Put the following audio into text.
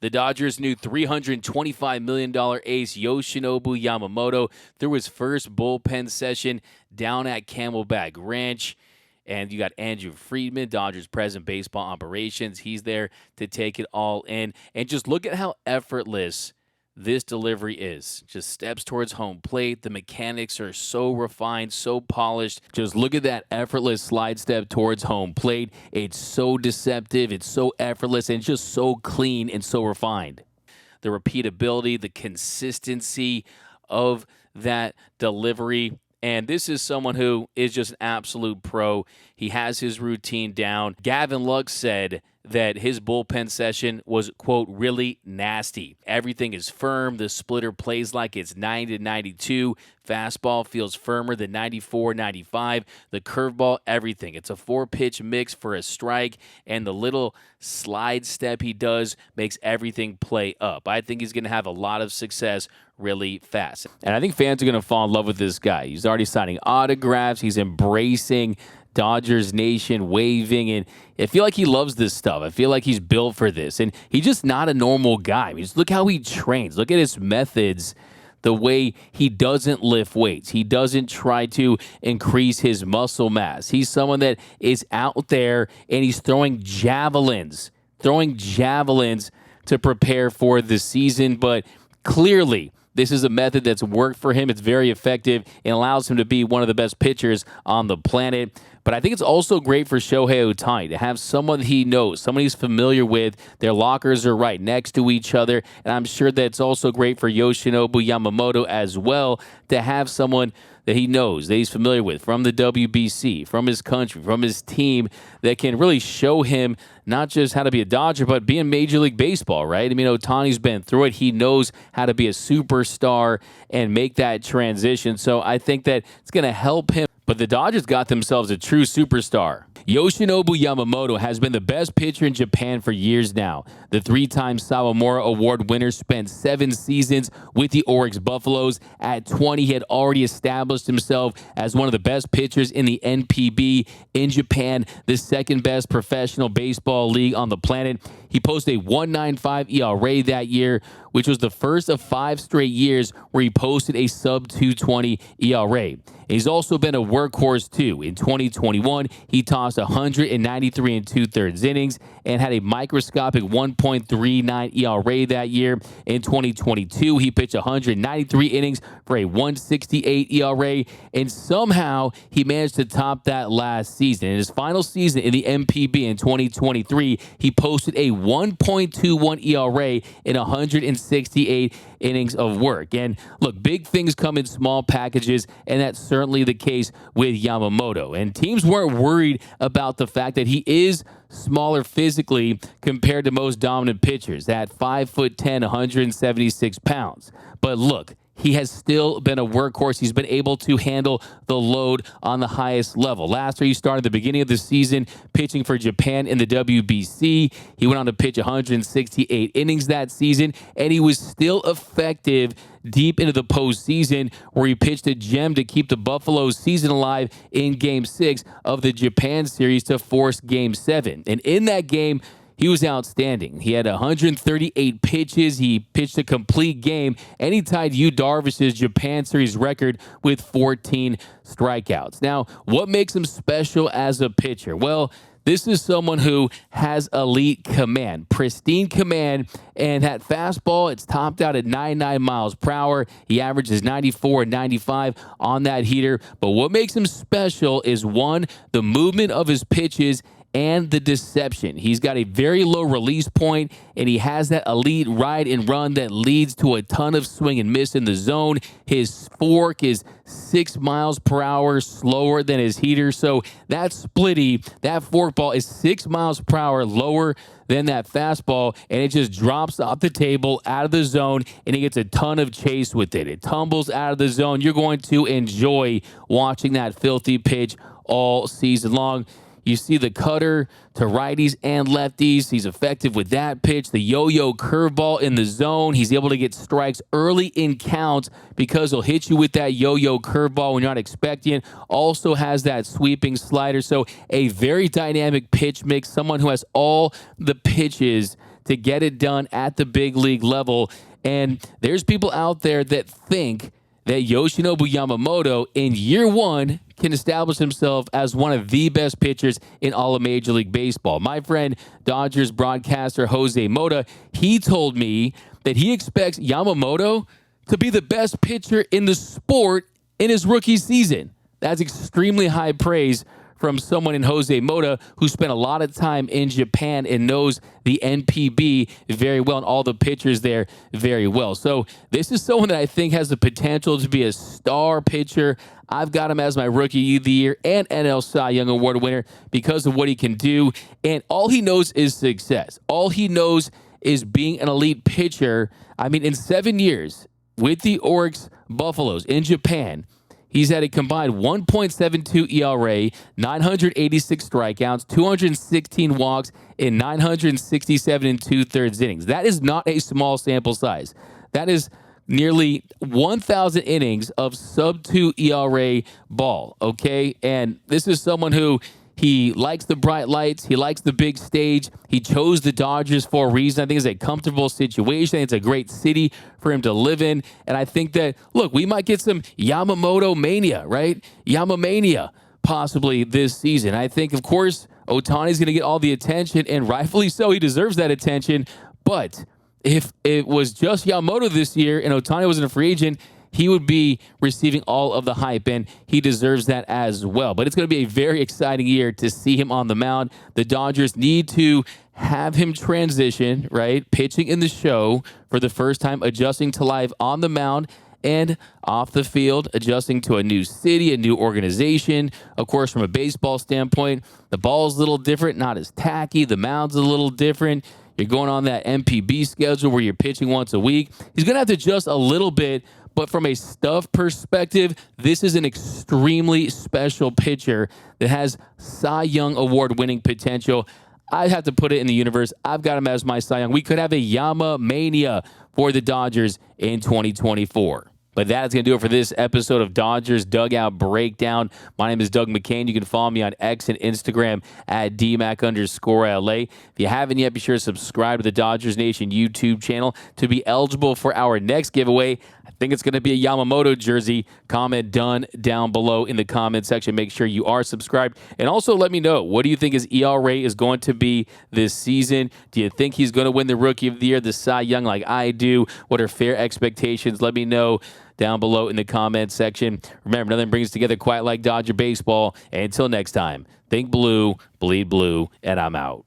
The Dodgers' new $325 million ace Yoshinobu Yamamoto threw his first bullpen session down at Camelback Ranch. And you got Andrew Friedman, Dodgers president baseball operations. He's there to take it all in. And just look at how effortless this delivery is. Just steps towards home plate. The mechanics are so refined, so polished. Just look at that effortless slide step towards home plate. It's so deceptive. It's so effortless and just so clean and so refined. The repeatability, the consistency of that delivery. And this is someone who is just an absolute pro. He has his routine down. Gavin Lux said that his bullpen session was, quote, really nasty. Everything is firm. The splitter plays like it's 90 to 92. Fastball feels firmer than 94, 95. The curveball, everything. It's a 4-pitch mix for a strike, and the little slide step he does makes everything play up. I think he's going to have a lot of success really fast. And I think fans are going to fall in love with this guy. He's already signing autographs. He's embracing Dodgers Nation, waving, and I feel like he loves this stuff. I feel like he's built for this, and he's just not a normal guy. I mean, just look how he trains. Look at his methods, the way he doesn't lift weights. He doesn't try to increase his muscle mass. He's someone that is out there, and he's throwing javelins to prepare for the season, but clearly, this is a method that's worked for him. It's very effective and allows him to be one of the best pitchers on the planet. But I think it's also great for Shohei Ohtani to have someone he knows, someone he's familiar with. Their lockers are right next to each other. And I'm sure that it's also great for Yoshinobu Yamamoto as well to have someone that he knows, that he's familiar with from the WBC, from his country, from his team, that can really show him not just how to be a Dodger, but be in Major League Baseball, right? I mean, Ohtani's been through it. He knows how to be a superstar and make that transition. So I think that it's going to help him. But the Dodgers got themselves a true superstar. Yoshinobu Yamamoto has been the best pitcher in Japan for years now. The 3-time Sawamura Award winner spent 7 seasons with the Oryx Buffaloes. At 20, he had already established himself as one of the best pitchers in the NPB in Japan, the second best professional baseball league on the planet. He posted a 1.95 ERA that year, which was the first of 5 straight years where he posted a sub-220 ERA. He's also been a workhorse, too. In 2021, he tossed 193 2/3 innings and had a microscopic 1.39 ERA that year. In 2022, he pitched 193 innings for a 1.68 ERA, and somehow he managed to top that last season. In his final season in the MPB in 2023, he posted a 1.21 ERA in 168 innings of work. And look, big things come in small packages, and that's certainly the case with Yamamoto. And teams weren't worried about the fact that he is smaller physically compared to most dominant pitchers at 5'10", 176 pounds. But look, he has still been a workhorse. He's been able to handle the load on the highest level. Last year, he started the beginning of the season pitching for Japan in the WBC. He went on to pitch 168 innings that season, and he was still effective deep into the postseason, where he pitched a gem to keep the Buffaloes' season alive in Game 6 of the Japan series to force Game 7. And in that game, he was outstanding. He had 138 pitches. He pitched a complete game, and he tied Yu Darvish's Japan Series record with 14 strikeouts. Now, what makes him special as a pitcher? Well, this is someone who has elite command, pristine command, and that fastball, it's topped out at 99 miles per hour. He averages 94 and 95 on that heater. But what makes him special is, one, the movement of his pitches and the deception. He's got a very low release point, and he has that elite ride and run that leads to a ton of swing and miss in the zone. His fork is 6 miles per hour slower than his heater. So that splitty, that fork ball is 6 miles per hour lower than that fastball, and it just drops off the table out of the zone, and he gets a ton of chase with it. It tumbles out of the zone. You're going to enjoy watching that filthy pitch all season long. You see the cutter to righties and lefties. He's effective with that pitch. The yo-yo curveball in the zone. He's able to get strikes early in counts because he'll hit you with that yo-yo curveball when you're not expecting it. Also has that sweeping slider. So a very dynamic pitch mix. Someone who has all the pitches to get it done at the big league level. And there's people out there that think that Yoshinobu Yamamoto in year one can establish himself as one of the best pitchers in all of Major League Baseball. My friend, Dodgers broadcaster Jose Mota, he told me that he expects Yamamoto to be the best pitcher in the sport in his rookie season. That's extremely high praise from someone in Jose Mota who spent a lot of time in Japan and knows the NPB very well and all the pitchers there very well. So this is someone that I think has the potential to be a star pitcher. I've got him as my Rookie of the Year and NL Cy Young Award winner because of what he can do. And all he knows is success. All he knows is being an elite pitcher. I mean, in 7 years with the Oryx Buffaloes in Japan, he's had a combined 1.72 ERA, 986 strikeouts, 216 walks in 967 and two-thirds innings. That is not a small sample size. That is nearly 1,000 innings of sub-2 ERA ball, okay? And this is someone who he likes the bright lights. He likes the big stage. He chose the Dodgers for a reason. I think it's a comfortable situation. It's a great city for him to live in. And I think that, look, we might get some Yamamoto mania, right? Yamamania possibly this season. I think, of course, Ohtani's going to get all the attention, and rightfully so. He deserves that attention. But if it was just Yamamoto this year and Ohtani wasn't a free agent, he would be receiving all of the hype, and he deserves that as well. But it's going to be a very exciting year to see him on the mound. The Dodgers need to have him transition, right? Pitching in the show for the first time, adjusting to life on the mound and off the field, adjusting to a new city, a new organization. Of course, from a baseball standpoint, the ball's a little different, not as tacky. The mound's a little different. You're going on that MPB schedule where you're pitching once a week. He's going to have to adjust a little bit. But from a stuff perspective, this is an extremely special pitcher that has Cy Young Award winning potential. I have to put it in the universe. I've got him as my Cy Young. We could have a Yama mania for the Dodgers in 2024. But that's going to do it for this episode of Dodgers Dugout Breakdown. My name is Doug McKain. You can follow me on X and Instagram at DMAC_LA. If you haven't yet, be sure to subscribe to the Dodgers Nation YouTube channel to be eligible for our next giveaway. I think it's going to be a Yamamoto jersey. Comment done down below in the comment section. Make sure you are subscribed. And also let me know, what do you think his ERA is going to be this season? Do you think he's going to win the Rookie of the Year, the Cy Young, like I do? What are fair expectations? Let me know down below in the comment section. Remember, nothing brings together quite like Dodger baseball. And until next time, think blue, bleed blue, and I'm out.